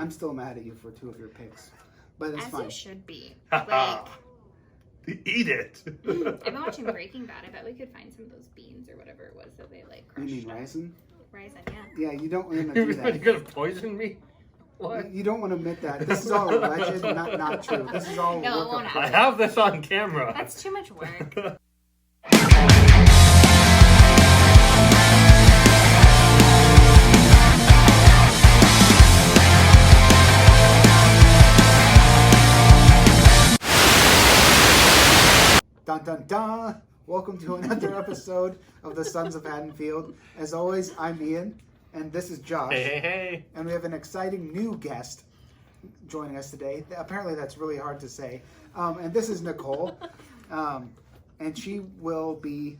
I'm still mad at you for 2 of your picks, but it's As fine. you should be. Like, Eat it. I've been watching Breaking Bad. I bet we could find some of those beans or whatever it was that they like You crushed. mean raisin? Raisin, yeah. Yeah, you don't want to do You're that. gonna poison me? What? You don't want to admit that. This is all alleged, not true. This is all No, it work won't of I play. have this on camera. That's too much work. Dun dun dun! Welcome to another episode of the Sons of Haddonfield. As always, I'm Ian, and this is Josh. Hey. And we have an exciting new guest joining us today. Apparently, that's really hard to say. And this is Nicole, and she will be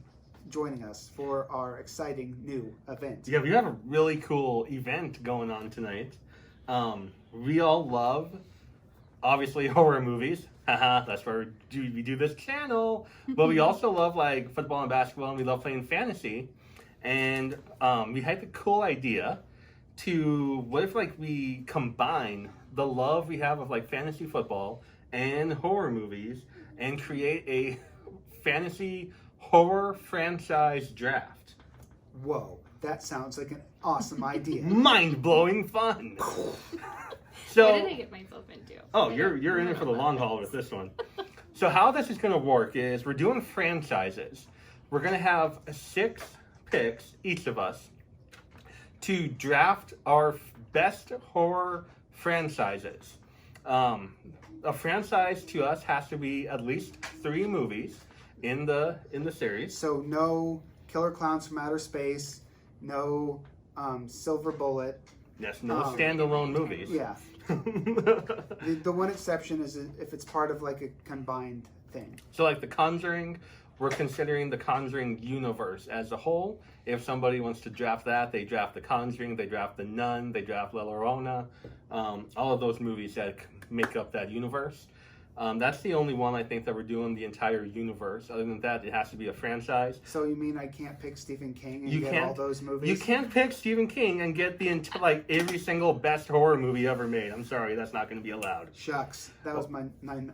joining us for our exciting new event. Yeah, we have a really cool event going on tonight. We all love, obviously, horror movies. Haha, that's why we do this channel. But we also love like football and basketball, and we love playing fantasy. And we had the cool idea to, what if like we combine the love we have of like fantasy football and horror movies and create a fantasy horror franchise draft. Whoa, that sounds like an awesome idea. Mind-blowing fun. So, What did I get myself into? oh, you're in it for the long haul with this one. So how this is going to work is we're doing franchises. We're going to have 6 picks, each of us, to draft our best horror franchises. A franchise to us has to be at least 3 movies in the series. So no Killer Clowns from Outer Space, no Silver Bullet. Yes, no standalone movies. Yeah. The one exception is if it's part of like a combined thing. So like The Conjuring, we're considering The Conjuring universe as a whole. If somebody wants to draft that, they draft The Conjuring, they draft The Nun, they draft La Llorona, all of those movies that make up that universe. That's the only one I think that we're doing the entire universe. Other than that, it has to be a franchise. So you mean I can't pick Stephen King and You get can't- all those movies? You can't pick Stephen King and get the like every single best horror movie ever made. I'm sorry, that's not going to be allowed. Shucks, that was my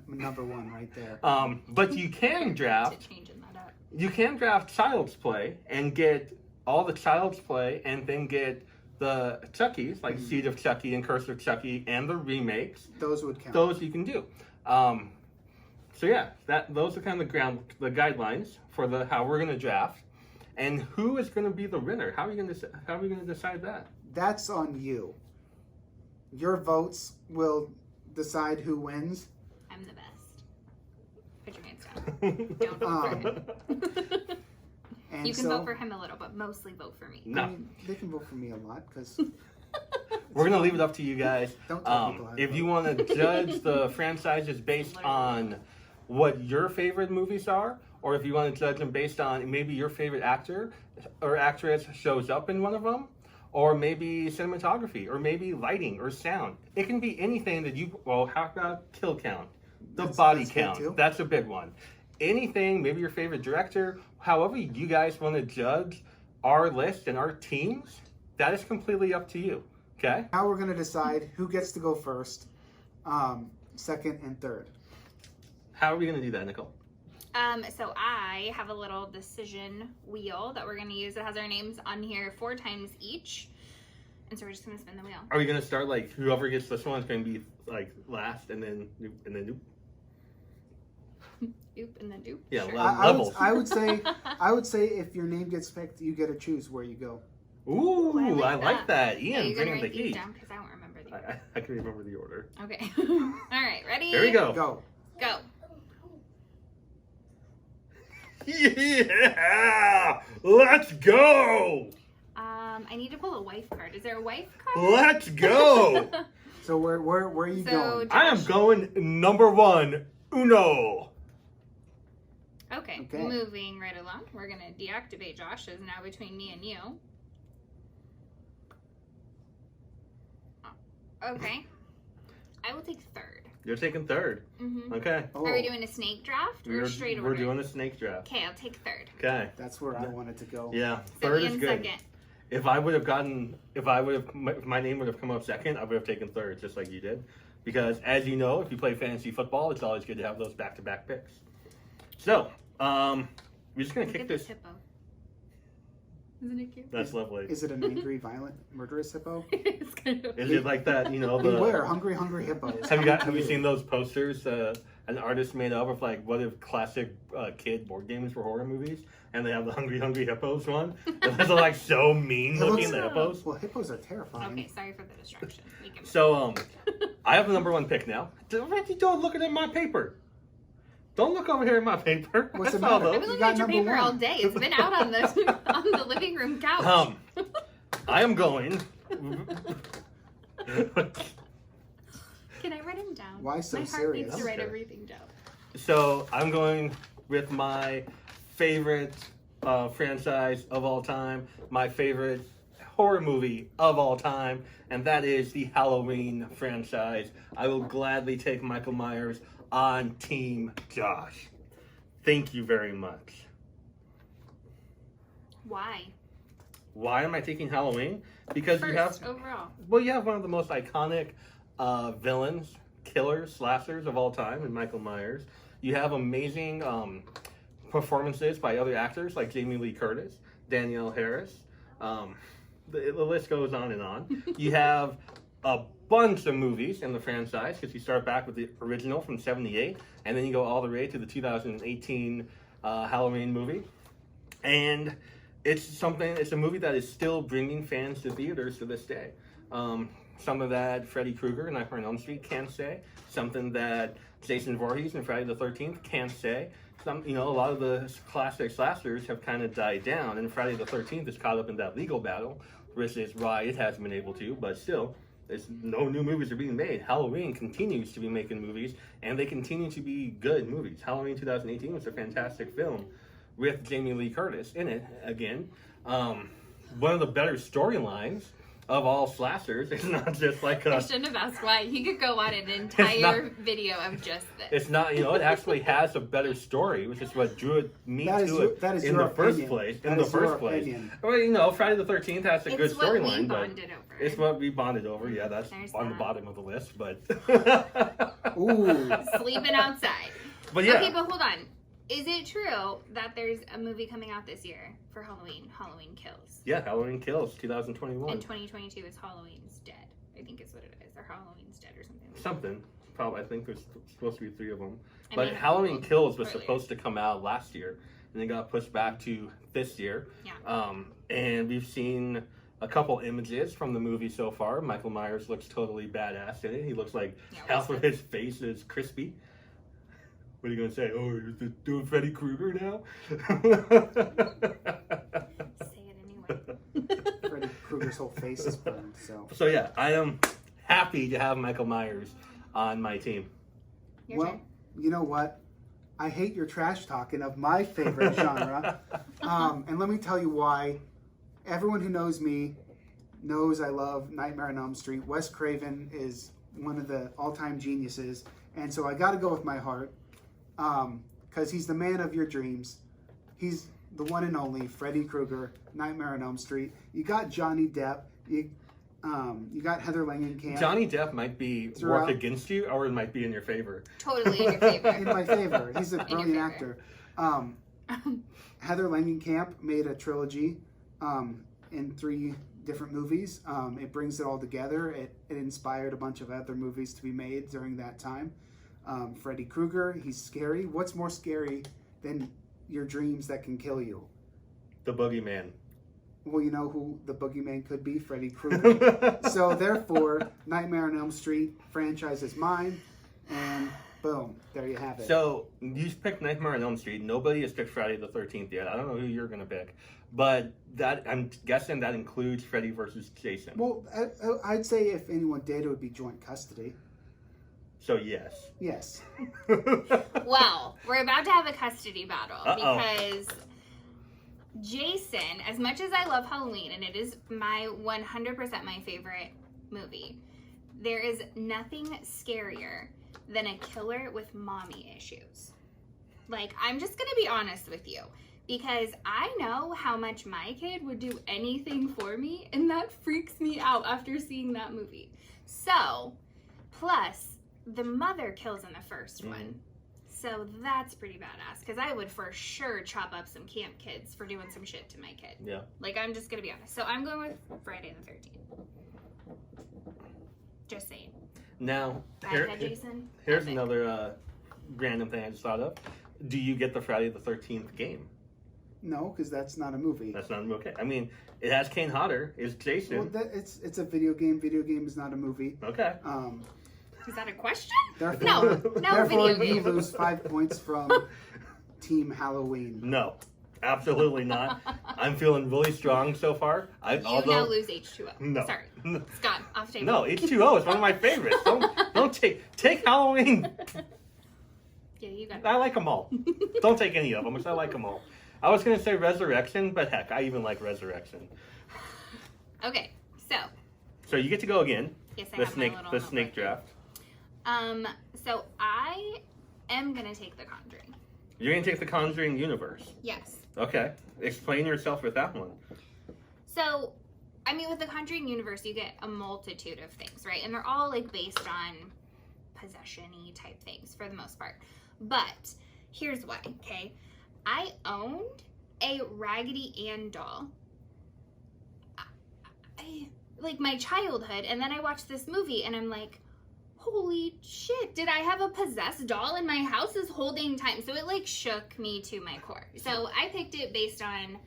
number one right there. But you can draft. To changing that up. You can draft Child's Play and get all the Child's Play and then get the Chucky's, like Seed of Chucky and Curse of Chucky, and the remakes. Those would count. Those you can do. So yeah, those are kind of the guidelines for how we're going to draft. And who is going to be the winner? How are we going to decide that? That's on you. Your votes will decide who wins. I'm the best. Put your hands down. Don't vote for him. And You can so, vote for him a little, but mostly vote for me. No. I mean, they can vote for me a lot because We're going to leave it up to you guys. Don't tell people how to If you vote. want to judge the franchises based on what your favorite movies are, or if you want to judge them based on maybe your favorite actor or actress shows up in one of them, or maybe cinematography, or maybe lighting or sound. It can be anything that how about kill count? That's Body good count. too. That's a big one. Anything, maybe your favorite director, however you guys want to judge our list and our teams, that is completely up to you. Okay? Now we're going to decide who gets to go first, second, and third. How are we going to do that, Nicole? So I have a little decision wheel that we're going to use. It has our names on here 4 times each. And so we're just going to spin the wheel. Are we going to start like whoever gets this one is going to be like last and then doop? Oop and then doop. Yeah, Sure. levels. I would say if your name gets picked, you get to choose where you go. Ooh, I I like like that. Yeah, Ian, you're going bringing to the write these heat. down because I won't remember the order. I can remember the order. Okay. All right, ready? There we go. Go. Go. Yeah! Let's go! I need to pull a wife card. Is there a wife card? Let's go! So where are you So, going? I am going number 1, Uno. Okay, Okay. moving right along. We're going to deactivate Josh. It's now between me and you. Okay. I will take third. You're taking third. Mm-hmm. Okay. Oh, Are we doing a snake draft or straight order? We're doing a snake draft. Okay, I'll take third. Okay. that's where I wanted to go. Yeah, So third is Ian's good. second. if my name would have come up second, I would have taken third, just like you did. Because as you know, if you play fantasy football, it's always good to have those back-to-back picks. So, we're just gonna kick this. Hippo. Isn't it cute? That's lovely. Is it an angry, violent, murderous hippo? It's kind of. Is it like that? You know, Beware, hungry hippos. Have you seen those posters? An artist made up of like what if classic kid board games for horror movies, and they have the hungry hippos one. And those are like so mean looking, the hippos. Well, hippos are terrifying. Okay, sorry for the distraction. We can- So I have the number one pick now. Don't look at my paper. Don't look over here at my paper. What's the That's all matter? I've those. been You looking at got your number paper one. all day. It's been out on the living room couch. I am going. Can I write them down? Why so My heart serious? needs to write Okay. everything down. So I'm going with my favorite franchise of all time, my favorite horror movie of all time, and that is the Halloween franchise. I will gladly take Michael Myers on Team Josh. Thank you very much. Why? Why am I taking Halloween? Because First, overall. you have one of the most iconic villains, killers, slashers of all time in Michael Myers. You have amazing performances by other actors like Jamie Lee Curtis, Danielle Harris. The list goes on and on. You have a bunch of movies in the franchise because you start back with the original from '78, and then you go all the way to the 2018 Halloween movie. And it's a movie that is still bringing fans to theaters to this day. Something that Freddy Krueger and Nightmare on Elm Street can't say. Something that Jason Voorhees and Friday the 13th can't say. A lot of the classic slashers have kind of died down, and Friday the 13th is caught up in that legal battle, which is why it hasn't been able to, but still, no new movies are being made. Halloween continues to be making movies, and they continue to be good movies. Halloween 2018 was a fantastic film with Jamie Lee Curtis in it again. One of the better storylines of all slashers. It's not just like I shouldn't have asked why. You could go on an entire video of just this. It's not, it actually has a better story, which is what drew me to it in the first place. Well, Friday the 13th has a good storyline, but it's what we bonded over. Yeah, that's on the bottom of the list, but Ooh. Sleeping outside. But yeah. Okay, but hold on. Is it true that there's a movie coming out this year for Halloween? Halloween Kills. Yeah, Halloween Kills 2021. And 2022 is Halloween's Dead. I think is what it is, or Halloween's Dead or something. Something. Probably. I think there's supposed to be 3 of them. I But mean, Halloween Kills was earlier. supposed to come out last year, and it got pushed back to this year. Yeah. And we've seen a couple images from the movie so far. Michael Myers looks totally badass in it. He looks like half of his face is crispy. What are you going to say? Oh, you're doing Freddy Krueger now? Say it anyway. Freddy Krueger's whole face is burned, so. So yeah, I am happy to have Michael Myers on my team. Your Well, turn. you know what? I hate your trash talking of my favorite genre. And let me tell you why. Everyone who knows me knows I love Nightmare on Elm Street. Wes Craven is one of the all-time geniuses. And so I got to go with my heart. Because he's the man of your dreams. He's the one and only Freddy Krueger, Nightmare on Elm Street. You got Johnny Depp. You got Heather Langenkamp. Johnny Depp might be work against you, or it might be in your favor. Totally in your favor. In my favor. He's a your brilliant favor. actor. Heather Langenkamp made a trilogy in 3 different movies. It brings it all together. It inspired a bunch of other movies to be made during that time. Freddy Krueger, he's scary. What's more scary than your dreams that can kill you? The Boogeyman. Well, you know who the boogeyman could be? Freddy Krueger. So therefore, Nightmare on Elm Street franchise is mine, and boom, there you have it. So you picked Nightmare on Elm Street. Nobody has picked Friday the 13th yet. I don't know who you're gonna pick, but that I'm guessing that includes Freddy versus Jason. Well, I'd say if anyone did, it would be joint custody. So yes. Yes. Well, we're about to have a custody battle Uh-oh. because Jason, as much as I love Halloween, and it is my 100% my favorite movie, there is nothing scarier than a killer with mommy issues. Like, I'm just gonna be honest with you. because I know how much my kid would do anything for me, and that freaks me out after seeing that movie. So, plus, the mother kills in the first one. So that's pretty badass, because I would for sure chop up some camp kids for doing some shit to my kid. Yeah. Like, I'm just going to be honest. So I'm going with Friday the 13th. Just saying. Now, Jason. here's another random thing I just thought of. Do you get the Friday the 13th game? No, because that's not a movie. That's not okay. I mean, it has Kane Hodder. It's Jason. Well, it's a video game. Video game is not a movie. Okay. Is that a question? Therefore, No therefore video you game. lose 5 points from Team Halloween. No, absolutely not. I'm feeling really strong so far. You now lose H2O. No. Sorry. Scott, off table. No, H2O is one of my favorites. Don't take Halloween. Yeah, you got it. I like them all. Don't take any of them, because I like them all. I was going to say Resurrection, but heck, I even like Resurrection. Okay, So you get to go again. yes, I The have snake, my little the snake notebook. draft. So I am gonna take The Conjuring. You're going to take the Conjuring universe. Yes. Okay. Explain yourself with that one. So, I mean, with The Conjuring universe, you get a multitude of things, right? And they're all like based on possession-y type things for the most part. But here's why, okay? I owned a Raggedy Ann doll. Like my childhood, and then I watched this movie and I'm like, holy shit, did I have a possessed doll in my house this whole dang time? So it like shook me to my core. So I picked it based on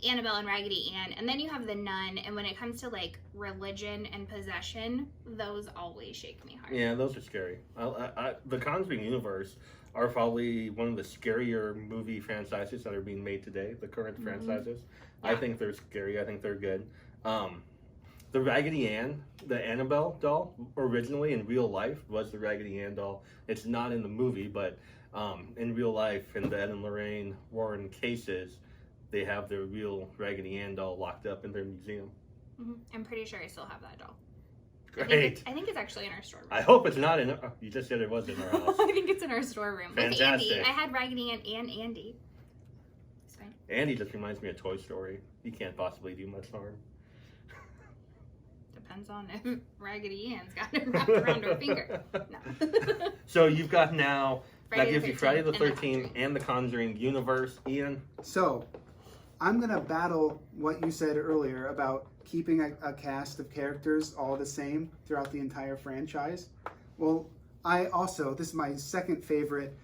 Annabelle and Raggedy Ann, and then you have The Nun, and when it comes to like religion and possession, those always shake me hard. Yeah, those are scary. The Conjuring universe are probably one of the scarier movie franchises that are being made today, the current franchises. Yeah. I think they're scary. I think they're good. The Raggedy Ann, the Annabelle doll, originally in real life was the Raggedy Ann doll. It's not in the movie, but in real life, in the Ed and Lorraine Warren cases, they have their real Raggedy Ann doll locked up in their museum. I'm pretty sure I still have that doll. Great. I think it's actually in our storeroom. I hope it's not in. You just said it was in our house. I think it's in our storeroom. With Fantastic. Andy. I had Raggedy Ann and Andy. It's fine. Andy just reminds me of Toy Story. He can't possibly do much harm. Depends on if Raggedy Ann's got it wrapped around her finger. No. So you've got now, that Friday the gives you Friday the 13th and The 13th Conjuring. and the Conjuring universe. Ian? So, I'm gonna battle what you said earlier about keeping a cast of characters all the same throughout the entire franchise. Well, this is my second favorite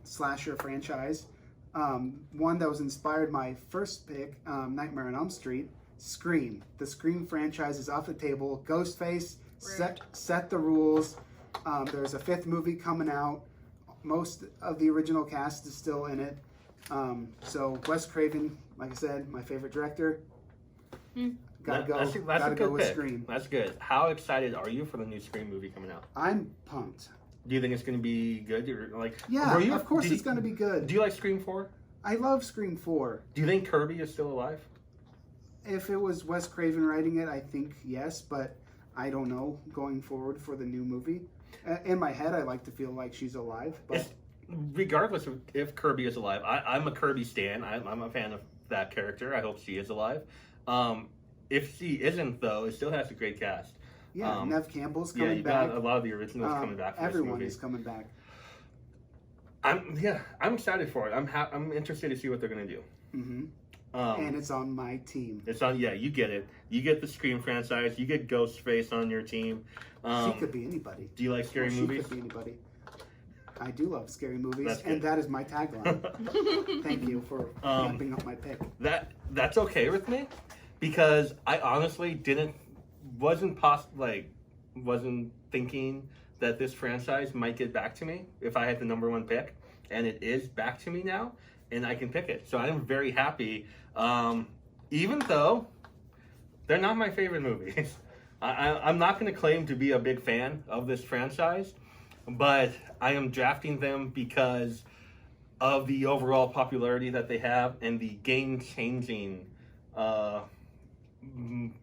slasher franchise. One that was inspired my first pick, Nightmare on Elm Street, Scream. The Scream franchise is off the table. Ghostface set the rules. There's a fifth movie coming out. Most of the original cast is still in it. So Wes Craven, like I said, my favorite director. Gotta That's a go good with pick. Scream. That's good. How excited are you for the new Scream movie coming out? I'm pumped. Do you think it's going to be good? Yeah, of course it's going to be good. Do you like Scream 4? I love Scream 4. Do you think Kirby is still alive? If it was Wes Craven writing it, I think yes, but I don't know going forward for the new movie. In my head, I like to feel like she's alive, but Regardless of if Kirby is alive, I'm a Kirby stan. I'm a fan of that character. I hope she is alive. If she isn't, though, it still has a great cast. yeah, Nev Campbell's Yeah, coming you back. got a lot of the originals coming back for Everyone this movie. is coming back. I'm excited for it. I'm interested to see what they're gonna do. hmm and it's on my team. It's on. Yeah, you get it. You get the Scream franchise. You get Ghostface on your team. She could be anybody. Do you like scary She movies? could be anybody. I do love scary movies, That's and good. that is my tagline. Thank you for being up my pick. That's okay with me, because I honestly wasn't thinking that this franchise might get back to me if I had the number one pick, and it is back to me now, and I can pick it. So I'm very happy, even though they're not my favorite movies. I'm not going to claim to be a big fan of this franchise, but I am drafting them because of the overall popularity that they have and the game-changing, I don't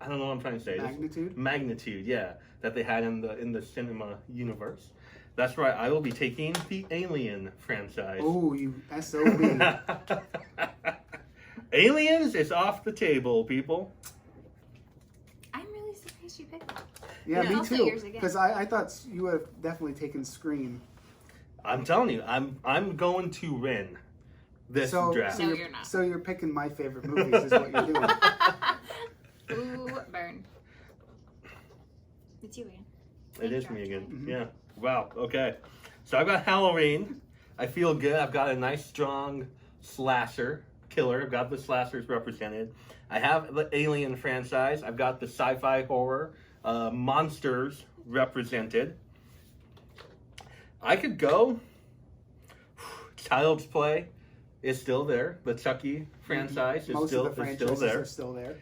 know what I'm trying to say. Magnitude? Magnitude, yeah, that they had in the cinema universe. That's right. I will be taking the Alien franchise. Oh, you SOB. Aliens is off the table, people. I'm really surprised you picked that. Yeah, Yeah, me also too. yours again. Because I thought you would have definitely taken Scream. I'm telling you, I'm going to win this draft. No, you're not. So you're picking my favorite movies, is what you're doing. Ooh, burn. It's you again. It is me again. Mhm. Yeah. Wow. Okay. So I've got Halloween. I feel good. I've got a nice, strong slasher killer. I've got the slashers represented. I have the Alien franchise. I've got the sci-fi horror monsters represented. I could go. Child's Play is still there. The Chucky franchise Most is of the still franchises there. are still there.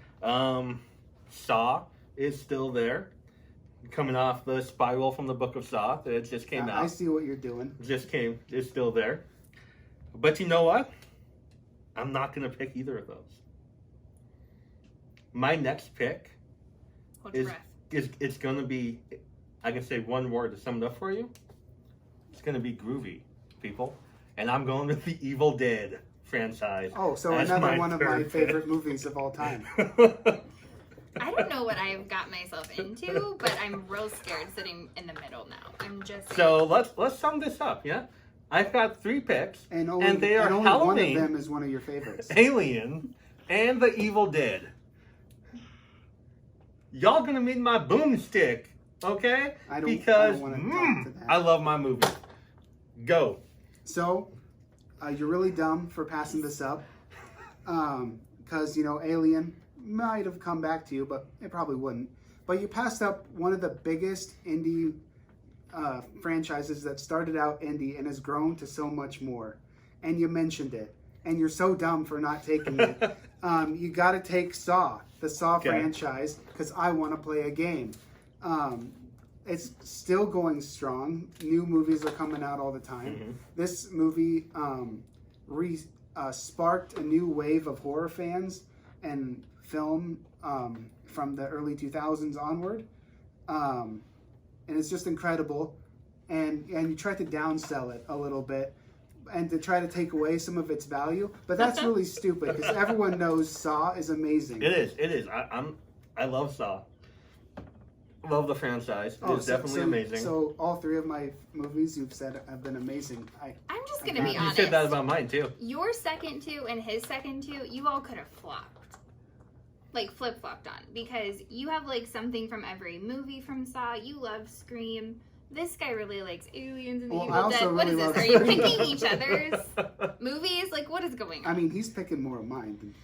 Saw is still there. Coming off the spiral from the Book of Saw that just came I out. see what you're doing. It's still there. But you know what? I'm not going to pick either of those. My next pick Hold your breath. it's going to be, I can say one word to sum it up for you. It's going to be groovy, people. And I'm going with the Evil Dead franchise. Oh, so as another my one of my third favorite pick. movies of all time. I don't know what I've got myself into, but I'm real scared sitting in the middle now. I'm just So let's sum this up, yeah? I've got 3 picks, And they are only Halloween, one of them is one of your favorites. Alien, and the Evil Dead. Y'all gonna need my boomstick, okay? I don't Because wanna talk to that. I love my movie. Go. So, you're really dumb for passing this up. Because, Alien might have come back to you, but it probably wouldn't. But you passed up one of the biggest indie franchises that started out indie and has grown to so much more. And you mentioned it. And you're so dumb for not taking it. You got to take Saw, the Saw franchise, because I want to play a game. It's still going strong. New movies are coming out all the time. Mm-hmm. This movie sparked a new wave of horror fans and film from the early 2000s onward. And it's just incredible. And you try to downsell it a little bit and to try to take away some of its value. But that's really stupid because everyone knows Saw is amazing. It is. I love Saw. Love the franchise. It's definitely amazing. So all 3 of my movies you've said have been amazing. I'm just gonna be You honest. said that about mine too. Your second 2 and his second 2, you all could have flopped. Like flip-flopped on. Because you have like something from every movie from Saw. You love Scream. This guy really likes Aliens and the Well, I Evil also Dead. What is really this? love Are you Scream. picking each other's movies? Like what is going on? I mean, he's picking more of mine.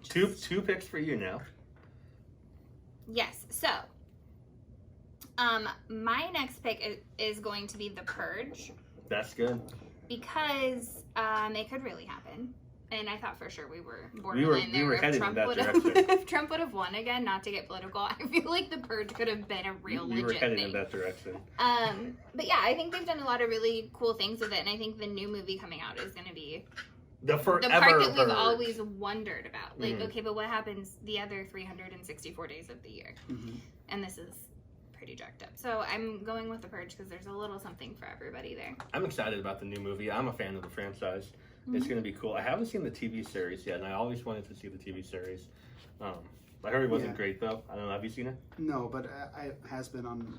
Two picks for you now. Yes. So, my next pick is going to be The Purge That's good. because it could really happen, and I thought for sure we were We borderline there. were If headed in Trump that would direction. have, if Trump would have won again, not to get political, I feel like The Purge could have been a real We were legit headed thing. in that direction. But yeah, I think they've done a lot of really cool things with it, and I think the new movie coming out is going to be The part that we've Purge. always wondered about. Like, Mhm. okay, but what happens the other 364 days of the year? Mm-hmm. And this is pretty jacked up. So I'm going with The Purge because there's a little something for everybody there. I'm excited about the new movie. I'm a fan of the franchise. It's Mhm. going to be cool. I haven't seen the TV series yet, and I always wanted to see the TV series. I heard it wasn't Yeah. great, though. I don't know. Have you seen it? No, but it has been on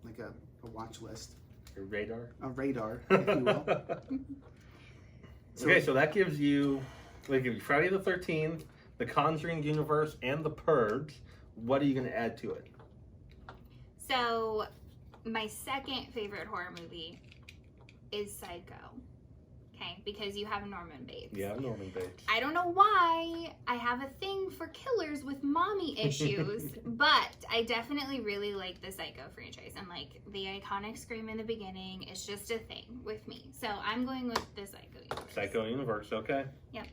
like a watch list, Your radar? a radar, if you will. Okay, so that gives you, Friday the 13th, the Conjuring universe, and the Purge. What are you going to add to it? So my second favorite horror movie is Psycho. Okay, because you have Norman Bates. Yeah, Norman Bates. I don't know why I have a thing for killers with mommy issues, but I definitely really like the Psycho franchise. And like the iconic scream in the beginning is just a thing with me. So I'm going with the Psycho universe. Psycho universe, okay. Yep.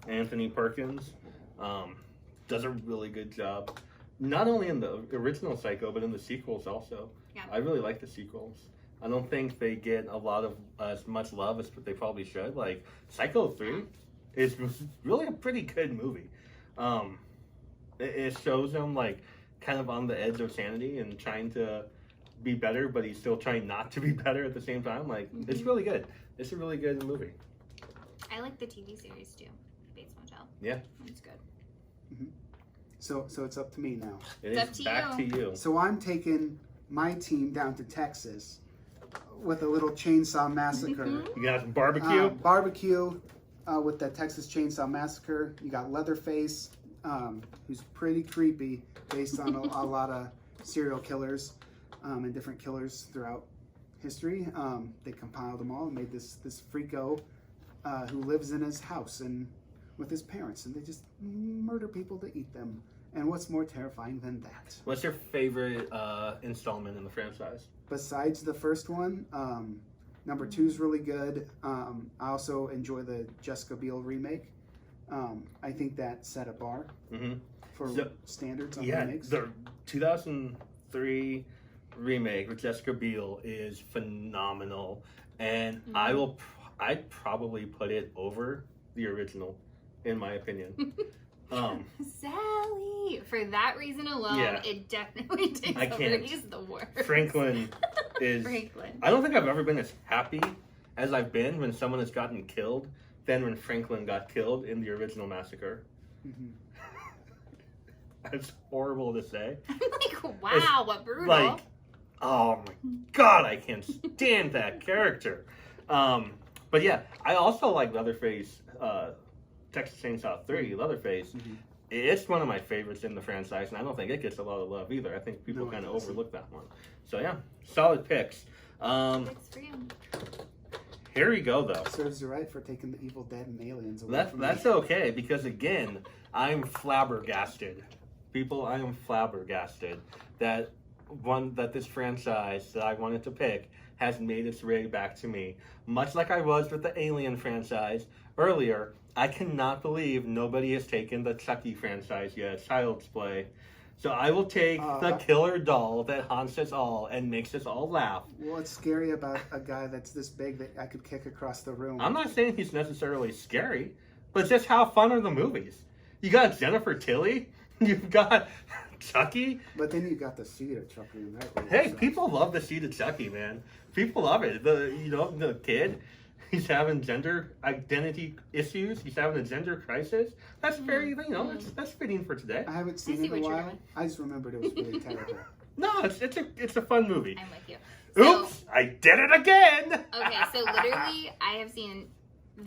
Anthony Perkins does a really good job. Not only in the original Psycho, but in the sequels also. Yeah. I really like the sequels. I don't think they get a lot of as much love as they probably should. Like Psycho 3 is really a pretty good movie. It shows them like kind of on the edge of sanity and trying to be better, but he's still trying not to be better at the same time. Like, it's really good. It's a really good movie. I like the TV series too, Bates Motel. Yeah. It's good. So it's up to me now. It It's is up to back you. to you. So I'm taking my team down to Texas with a little chainsaw massacre. You got some barbecue. Barbecue with the Texas Chainsaw Massacre. You got Leatherface, who's pretty creepy based on a lot of serial killers and different killers throughout history. They compiled them all and made this freako who lives in his house and with his parents, and they just murder people to eat them. And what's more terrifying than that? What's your favorite installment in the franchise? Besides the first one, number 2 is really good. I also enjoy the Jessica Biel remake. I think that set a bar for standards on remakes. The 2003 remake with Jessica Biel is phenomenal, and I'd probably put it over the original, in my opinion. Sally! For that reason alone, it definitely takes I over. can't. He's the worst. Franklin is... Franklin. I don't think I've ever been as happy as I've been when someone has gotten killed than when Franklin got killed in the original massacre. It's horrible to say. I'm like, wow, what brutal. Like, oh my god, I can't stand that character. But yeah, I also like Leatherface, Texas Chainsaw 3, Leatherface. It's one of my favorites in the franchise, and I don't think it gets a lot of love either. I think people kind of overlook that one. So yeah, solid picks. Thanks for you. Here we go, though. Serves you right for taking the Evil Dead and Aliens away from That's me. okay, because again, I'm flabbergasted. People, I am flabbergasted that this franchise that I wanted to pick has made its way back to me. Much like I was with the Alien franchise earlier, I cannot believe nobody has taken the Chucky franchise yet, Child's Play. So I will take the killer doll that haunts us all and makes us all laugh. What's scary about a guy that's this big that I could kick across the room? I'm not saying he's necessarily scary, but just how fun are the movies? You got Jennifer Tilly, you've got Chucky. But then you got the seed of Chucky in that. Hey, people love the seed of Chucky, man. People love it. The kid, he's having gender identity issues. He's having a gender crisis. That's very, that's fitting for today. I haven't seen it in a while. I just remembered it was really terrible. No, it's a fun movie. I'm with you. Oops, I did it again. Okay, so literally, I have seen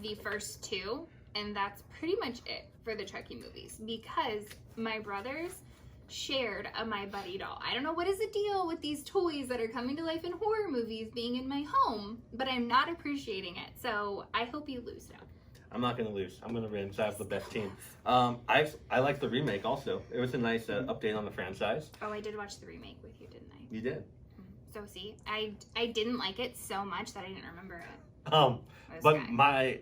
the first 2, and that's pretty much it for the Chucky movies, because my brothers shared a My Buddy doll. I don't know what is the deal with these toys that are coming to life in horror movies being in my home, but I'm not appreciating it. So I hope you lose now. I'm not going to lose. I'm going to win because I have the best team. I like the remake also. It was a nice update on the franchise. Oh, I did watch the remake with you, didn't I? You did. So see, I didn't like it so much that I didn't remember it. But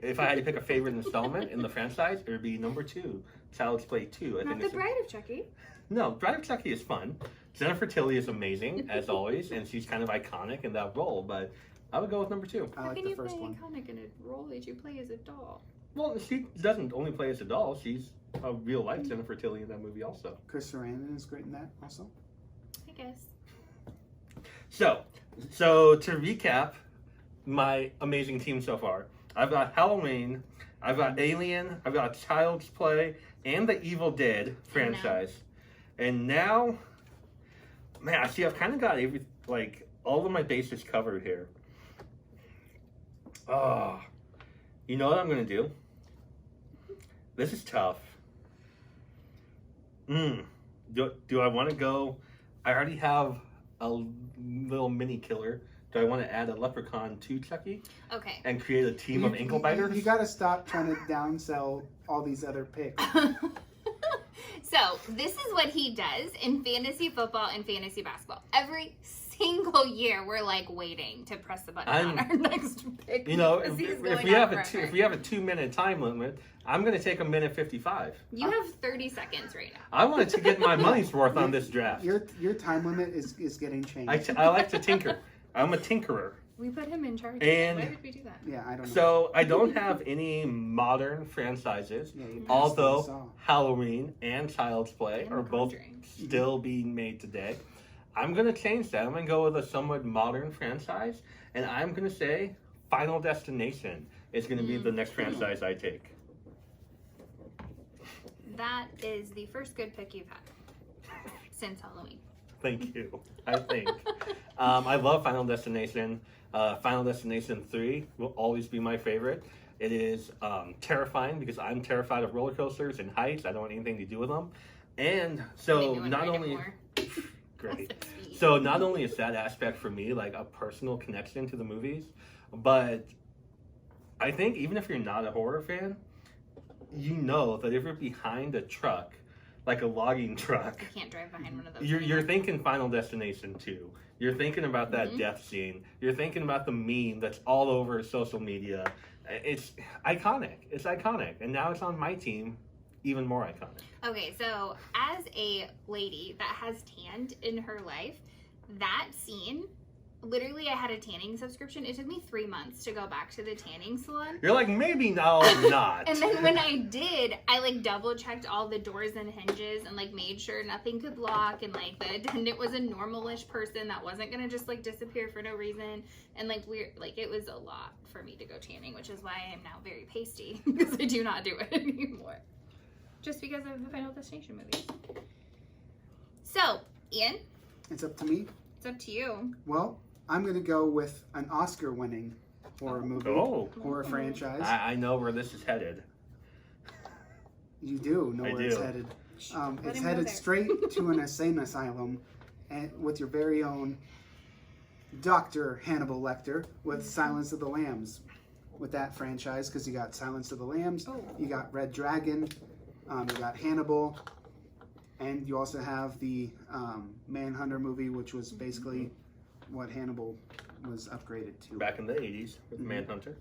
if I had to pick a favorite installment in the franchise, it would be number 2, Child's Play 2. Not the Bride of Chucky. No, Bride of Chucky is fun. Jennifer Tilly is amazing, as always, and she's kind of iconic in that role, but I would go with number 2. I like the first one. How can you play iconic in a role that you play as a doll? Well, she doesn't only play as a doll. She's a real-life Jennifer Tilly in that movie also. Chris Sarandon is great in that also. I guess. So to recap my amazing team so far, I've got Halloween, I've got Alien, I've got Child's Play, and the Evil Dead franchise. And now, man, I see I've kind of got all of my bases covered here. You know what I'm going to do? This is tough. Do I want to go? I already have a little mini killer. Do I want to add a leprechaun to Chucky? Okay. And create a team of ankle biters? You got to stop trying to downsell all these other picks. So, this is what he does in fantasy football and fantasy basketball. Every single year, we're like waiting to press the button on our next pick. You know, if we have a 2-minute time limit, I'm going to take 1:55. You have 30 seconds right now. I wanted to get my money's worth on this draft. Your time limit is getting changed. I like to tinker. I'm a tinkerer. We put him in charge. And- Why did we do that? Yeah, I don't know. So I don't have any modern franchises, Yeah, you passed although those off. Halloween and Child's Play And are both Conjuring. still being made today. I'm gonna change that. I'm gonna go with a somewhat modern franchise, and I'm gonna say Final Destination is gonna be the next franchise I take. That is the first good pick you've had since Halloween. Thank you. I think I love Final Destination. Final Destination 3 will always be my favorite. It is terrifying because I'm terrified of roller coasters and heights. I don't want anything to do with them. And so Maybe when not I ride it only more. great. 6 feet. So not only is that aspect for me like a personal connection to the movies, but I think even if you're not a horror fan, you know that if you're behind a truck, like a logging truck, I can't drive behind one of those. you're anymore. thinking Final Destination 2. You're thinking about that death scene. You're thinking about the meme that's all over social media. It's iconic. It's iconic. And now it's on my team, even more iconic. Okay, so as a lady that has tanned in her life, that scene, literally I had a tanning subscription. It took me 3 months to go back to the tanning salon. You're like, maybe no, not. And then when I did, I like double checked all the doors and hinges and like made sure nothing could lock, and like the attendant was a normal-ish person that wasn't gonna just like disappear for no reason. And like it was a lot for me to go tanning, which is why I am now very pasty because I do not do it anymore. Just because of the Final Destination movies. So, Ian, It's up to me. it's up to you. Well, I'm going to go with an Oscar-winning horror movie, Oh, horror franchise. I know where this is headed. You do know I where it's do. headed. Let It's him go headed there. straight to an insane asylum, and with your very own Dr. Hannibal Lecter with Silence of the Lambs. With that franchise, because you got Silence of the Lambs, Oh. you got Red Dragon, you got Hannibal, and you also have the Manhunter movie, which was basically what Hannibal was upgraded to. Back in the 80s with Mhm. Manhunter.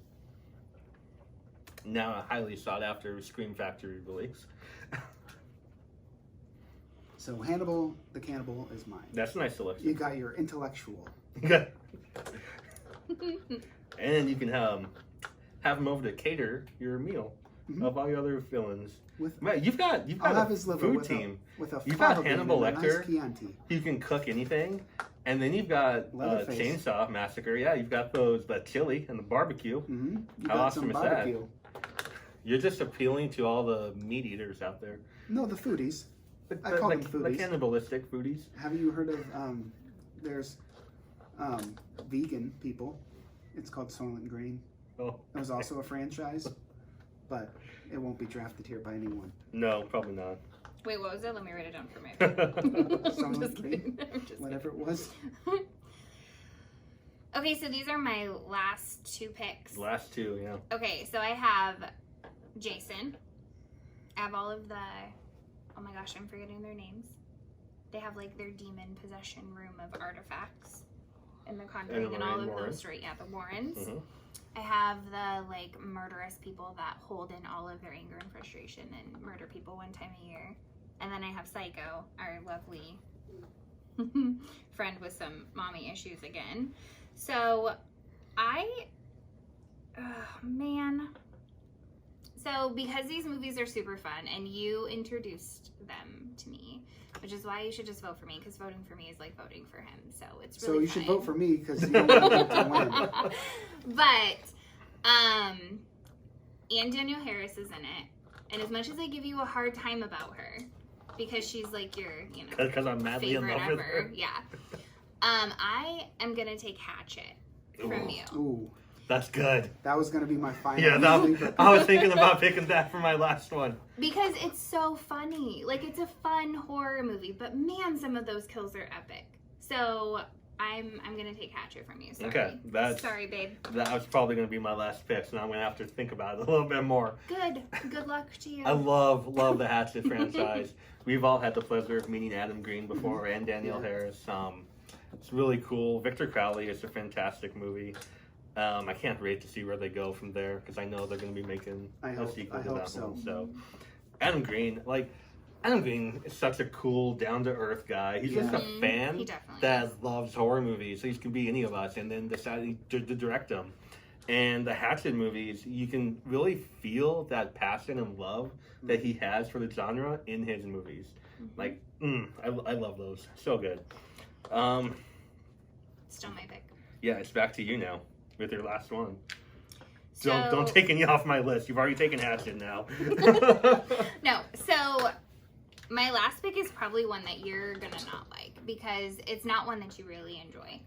Now a highly sought after Scream Factory release. So Hannibal the Cannibal is mine. That's a nice You selection. got your intellectual. And you can have him over to cater your meal Mhm. of all your other villains. With Man, you've got I'll have a his liver food with team. with a You've got fava bean Hannibal and a Lecter. nice Chianti. You can cook anything. And then you've got Leatherface. Chainsaw Massacre. Yeah, you've got the chili and the barbecue. Mm-hmm. You How got awesome some is that? barbecue. You're just appealing to all the meat eaters out there. No, the foodies. The, I call them the foodies. cannibalistic foodies. Have you heard of there's vegan people. It's called Soylent Green. Oh, It was also a franchise, but it won't be drafted here by anyone. no, probably not. Wait, what was it? Let me write it down for me. Someone I'm just agree? kidding. I'm just Whatever it was. Okay, so these are my last 2 picks. Last two, yeah. Okay, so I have Jason. I have all of the, oh my gosh, I'm forgetting their names. They have like their demon possession room of artifacts and the Conjuring and all of Warren. those, right? Yeah, the Warrens. Mhm. I have the like murderous people that hold in all of their anger and frustration and murder people one time a year. And then I have Psycho, our lovely friend with some mommy issues again. So man. So because these movies are super fun and you introduced them to me, which is why you should just vote for me, because voting for me is like voting for him. So it's really So you should fun. vote for me because you don't want him to win. But and Danielle Harris is in it, and as much as I give you a hard time about her because she's like your Because I'm madly in favorite love with ever, her. yeah. I am gonna take Hatchet from Ooh. you. Ooh, That's good. that was gonna be my final. Yeah, sleeper. I was thinking about picking that for my last one. Because it's so funny. Like, it's a fun horror movie, but man, some of those kills are epic. So I'm gonna take Hatchet from you. Sorry. Okay, that's- sorry, babe. That was probably going to be my last pick, so now I'm going to have to think about it a little bit more. Good luck to you. I love the Hatchet franchise. We've all had the pleasure of meeting Adam Green before and Danielle Harris. It's really cool. Victor Crowley is a fantastic movie. I can't wait to see where they go from there because I know they're going to be making I a hope- sequel I to hope that so. one. So, Adam Green, like, Adam Green is such a cool, down-to-earth guy. He's just a He fan definitely that is. loves horror movies. So he could be any of us, and then decided to direct them. And the Hatchet movies, you can really feel that passion and love that he has for the genre in his movies. Like, I love those. So good. Still my pick. Yeah, it's back to you now with your last one. So, Don't take any off my list. You've already taken Hatchet now. No, so my last pick is probably one that you're gonna not like because it's not one that you really enjoy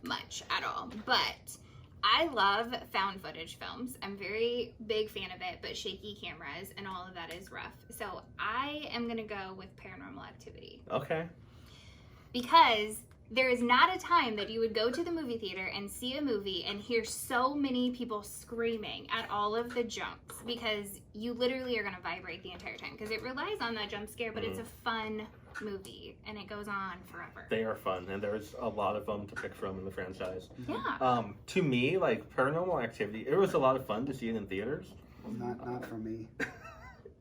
much at all. But I love found footage films. I'm very big fan of it, but shaky cameras and all of that is rough. So I am gonna go with Paranormal Activity. Okay. Because there is not a time that you would go to the movie theater and see a movie and hear so many people screaming at all of the jumps because you literally are going to vibrate the entire time because it relies on that jump scare, but it's a fun movie and it goes on forever. They are fun, and there's a lot of them to pick from in the franchise. Yeah. To me, like Paranormal Activity, it was a lot of fun to see it in theaters. Not for me.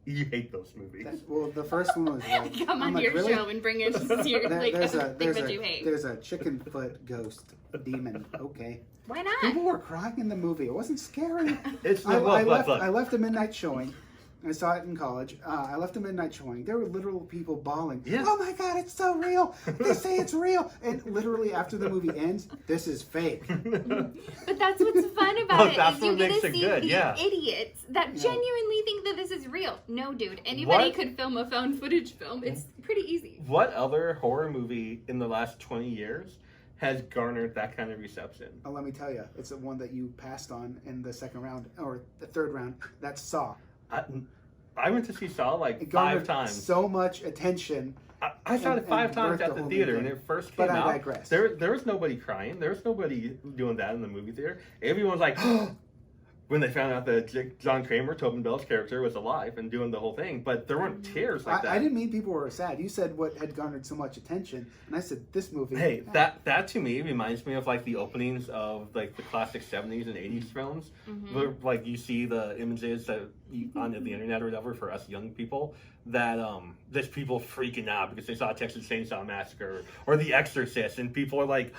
You hate those movies. Well, the first one was like, Come on I'm like, your really? show and bring it to your like there's thing a that you hate. there's a chicken foot ghost demon. Okay. Why not? People were crying in the movie. It wasn't scary. It's I look. left a midnight showing. I saw it in college. I left a midnight showing. There were literal people bawling. Yeah. Oh my God, it's so real. They say it's real. And literally after the movie ends, this is fake. But that's what's fun about Well, it. that's Is you what get makes to it see good, these yeah. idiots that Yeah. genuinely think that this is real. No, dude. Anybody What? could film a found footage film. It's pretty easy. What other horror movie in the last 20 years has garnered that kind of reception? Oh, let me tell you, it's the one that you passed on in the second round or the third round. That's Saw. I went to see Saw like It 5 garnered times. so much attention. I saw it and 5 times birthed at the the whole theater new when thing. it first But came I out. digress. There was nobody crying. There was nobody doing that in the movie theater. Everyone was like, when they found out that John Kramer, Tobin Bell's character, was alive and doing the whole thing. But there weren't tears like that. I didn't mean people were sad. You said what had garnered so much attention, and I said this movie. Hey, that to me reminds me of like the openings of like the classic 70s and 80s films. Where, like you see the images that on the internet or whatever for us young people that there's people freaking out because they saw Texas Chainsaw Massacre or The Exorcist, and people are like,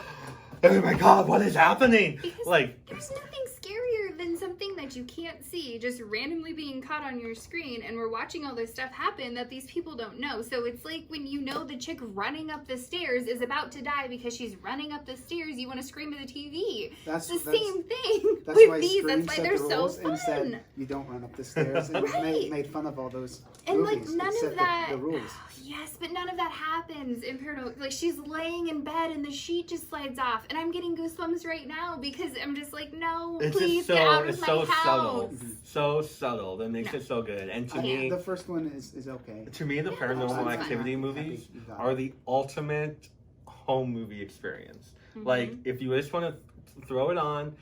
oh my God, what is happening? Because Like, there's nothing scarier than something that you can't see just randomly being caught on your screen, and we're watching all this stuff happen that these people don't know. So it's like when you know the chick running up the stairs is about to die because she's running up the stairs, you want to scream at the TV. That's It's the same thing That's with why these. Scream That's why set they're the so rules fun. and said you don't run up the stairs and Right. made fun of all those And movies. like none It set of that. the rules. Yes, but none of that happens in Paranormal. Like she's laying in bed and the sheet just slides off, and I'm getting goosebumps right now because I'm just like, no, it's please just get out it's of my so house. subtle. So subtle. That makes No. it so good. And to Oh, me, The first one is okay. to me, the Yeah, Paranormal that's Activity fine. movies Happy you got are it. the ultimate home movie experience. Mm-hmm. Like, if you just want to throw it on,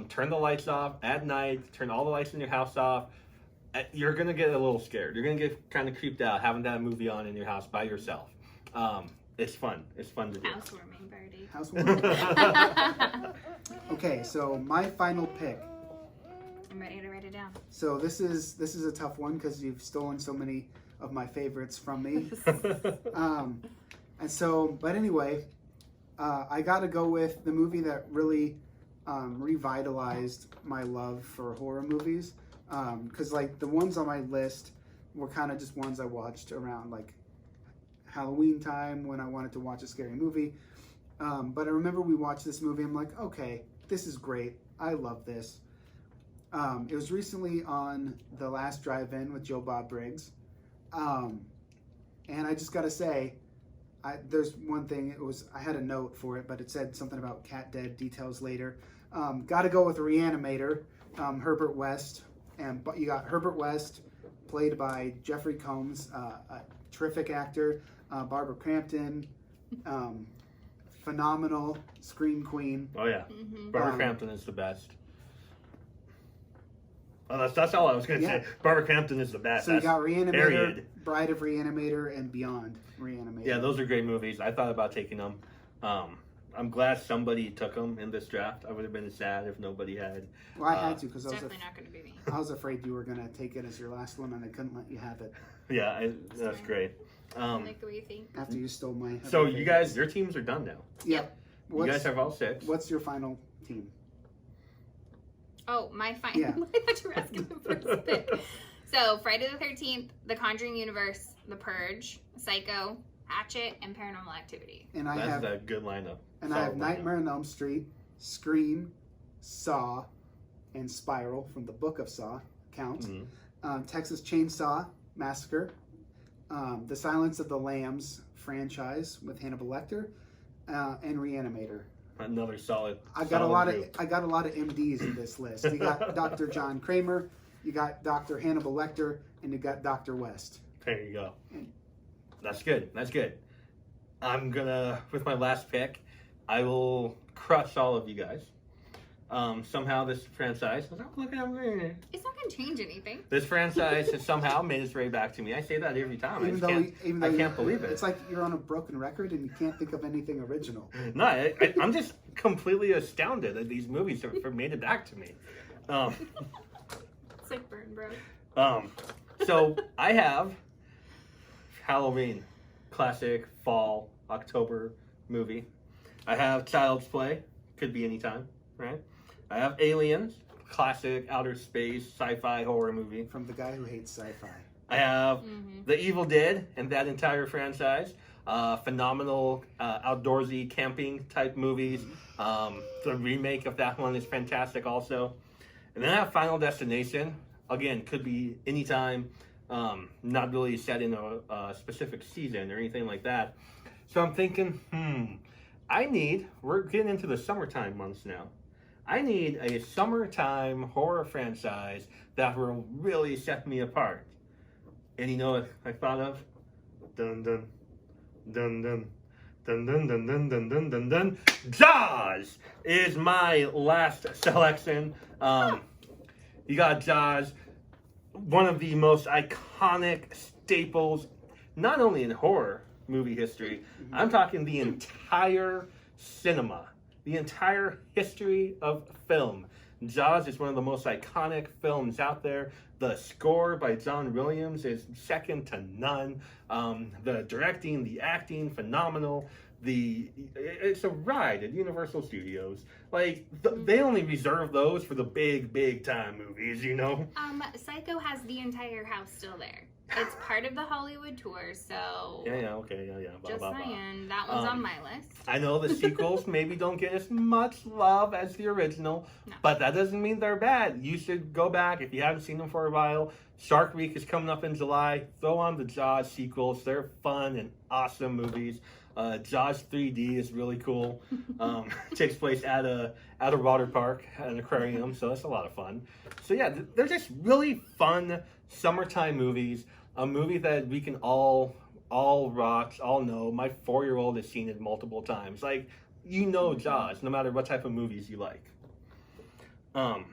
turn the lights off at night, turn all the lights in your house off, you're going to get a little scared. You're going to get kind of creeped out having that movie on in your house by yourself. It's fun. It's fun to do. Housewarming party. Housewarming. Okay, so my final pick. I'm ready to write it down. So this is a tough one because you've stolen so many of my favorites from me. But anyway, I got to go with the movie that really revitalized my love for horror movies. Because like the ones on my list were kind of just ones I watched around like Halloween time when I wanted to watch a scary movie. But I remember we watched this movie. I'm like, okay, this is great. I love this. It was recently on The Last Drive-In with Joe Bob Briggs. And I just got to say, there's one thing, I had a note for it, but it said something about cat dead, details later. Got to go with Reanimator, Herbert West. And you got Herbert West, played by Jeffrey Combs, a terrific actor. Barbara Crampton, phenomenal scream queen. Oh, yeah. Mm-hmm. Barbara Crampton is the best. Oh, that's all I was going to Yeah. say. Barbara Crampton is the best. So you got Reanimator, period. Bride of Reanimator, and Beyond Reanimator. Yeah, those are great movies. I thought about taking them. I'm glad somebody took them in this draft. I would have been sad if nobody had. Well, I had to because It's definitely not going to be me. I was afraid you were going to take it as your last one and I couldn't let you have it. Yeah, that's great. I like the way you think. After you stole my. So you guys, your teams are done now. Yep. You guys have all 6. What's your final team? Oh, my final. Yeah. I thought you were asking the first pick. So Friday the 13th, The Conjuring Universe, The Purge, Psycho, Hatchet, and Paranormal Activity. And That's a good lineup. And I have Nightmare on Elm Street, Scream, Saw, and Spiral from the Book of Saw. Count. Mm-hmm. Texas Chainsaw Massacre, The Silence of the Lambs franchise with Hannibal Lecter, and Reanimator. Another solid. I got a lot of MDs in this list. You got Dr. John Kramer, you got Dr. Hannibal Lecter, and you got Dr. West. There you go. That's good. That's good. I'm gonna, with my last pick, I will crush all of you guys. Somehow this franchise, look at me. It's not going to change anything. This franchise has somehow made its way back to me. I say that every time. I can't believe it. It's like you're on a broken record and you can't think of anything original. No, I'm just completely astounded that these movies have made it back to me. It's like burn, bro. So I have Halloween, classic fall October movie. I have Child's Play, could be anytime, right? I have Aliens, classic outer space sci-fi horror movie. From the guy who hates sci-fi. I have The Evil Dead and that entire franchise. Phenomenal outdoorsy camping type movies. The remake of that one is fantastic also. And then I have Final Destination. Again, could be anytime. Not really set in a specific season or anything like that. So I'm thinking, we're getting into the summertime months now. I need a summertime horror franchise that will really set me apart. And you know what I thought of? Dun dun dun dun dun dun dun dun dun dun dun dun. Jaws is my last selection. You got Jaws, one of the most iconic staples, not only in horror movie history. I'm talking the entire cinema. The entire history of film. Jaws is one of the most iconic films out there. The score by John Williams is second to none. The directing, the acting, phenomenal. It's a ride at Universal Studios. Like, they only reserve those for the big time movies, you know? Psycho has the entire house still there. It's part of the Hollywood tour, so... Yeah, okay. Just saying, that one's on my list. I know the sequels maybe don't get as much love as the original, but that doesn't mean they're bad. You should go back, if you haven't seen them for a while. Shark Week is coming up in July. Throw on the Jaws sequels. They're fun and awesome movies. Jaws 3D is really cool. Takes place at a water park, at an aquarium, so that's a lot of fun. So yeah, they're just really fun summertime movies. A movie that we can all watch, all know. My 4-year-old has seen it multiple times. Like, you know Jaws, no matter what type of movies you like. That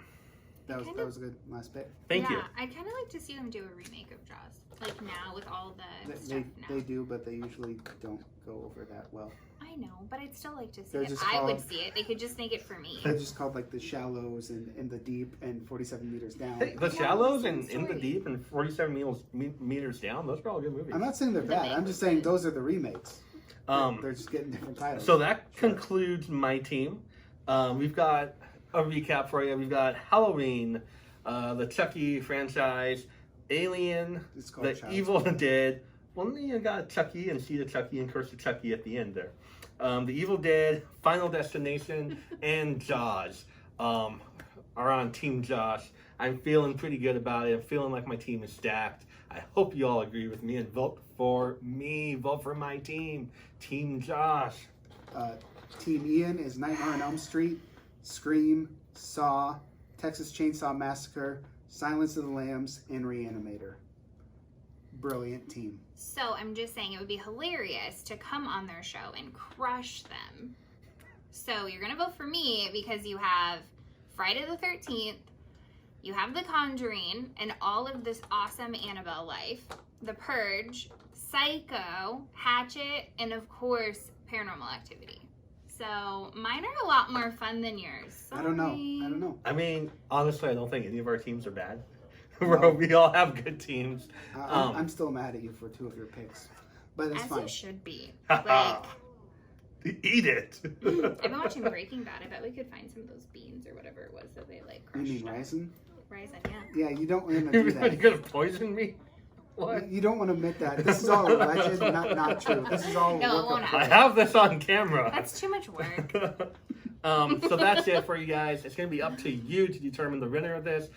was a good last pick. Thank you. Yeah, I'd kind of like to see them do a remake of Jaws. Like now with all the stuff now. They do, but they usually don't go over that well. I know, but I'd still like to see They're it. just I would called- see it. They could just make it for me. They're just called like The Shallows and The Deep and 47 Meters Down. Hey, the Shallows and In the Deep and 47 meters Down, those are all good movies. I'm not saying they're bad. I'm just saying those are the remakes. They're just getting different titles. So that concludes my team. We've got a recap for you. We've got Halloween, the Chucky franchise, Alien, the Evil Dead. Well, you got Chucky and Seed of Chucky and Curse of Chucky at the end there. The Evil Dead, Final Destination, and Jaws are on Team Josh. I'm feeling pretty good about it. I'm feeling like my team is stacked. I hope you all agree with me and vote for me. Vote for my team. Team Josh. Team Ian is Nightmare on Elm Street, Scream, Saw, Texas Chainsaw Massacre, Silence of the Lambs, and Reanimator. Brilliant team. So I'm just saying it would be hilarious to come on their show and crush them. So you're going to vote for me because you have Friday the 13th, you have The Conjuring, and all of this awesome Annabelle life, The Purge, Psycho, Hatchet, and of course, Paranormal Activity. So mine are a lot more fun than yours. Sorry. I don't know. I mean, honestly, I don't think any of our teams are bad. where No. we all have good teams. I'm still mad at you for 2 of your picks, but it's As fine. you should be. Like, Eat it. I've been watching Breaking Bad. I bet we could find some of those beans or whatever it was that they like You crushed. mean raisin? Raisin, yeah. Yeah, you don't want to You're do that. gonna poison me? What? You don't want to admit that. This is all alleged, not true. This is all No, it work won't of I art. have this on camera. That's too much work. So that's it for you guys. It's going to be up to you to determine the winner of this.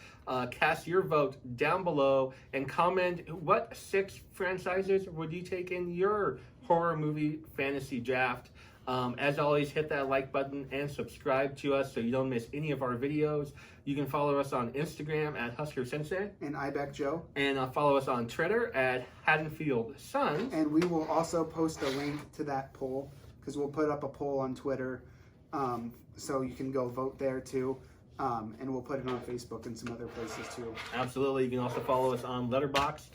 Cast your vote down below and comment what 6 franchises would you take in your horror movie fantasy draft. As always, hit that like button and subscribe to us so you don't miss any of our videos. You can follow us on Instagram at Husker Sensei And Ibeck Joe. and follow us on Twitter at Haddonfield Sons. And we will also post a link to that poll because we'll put up a poll on Twitter, so you can go vote there too. And we'll put it on Facebook and some other places too. Absolutely. You can also follow us on Letterboxd.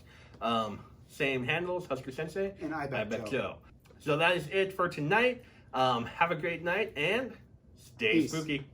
Same handles, Husker Sensei And Ibeck Joe. Joe. So that is it for tonight. Have a great night and stay Peace. spooky.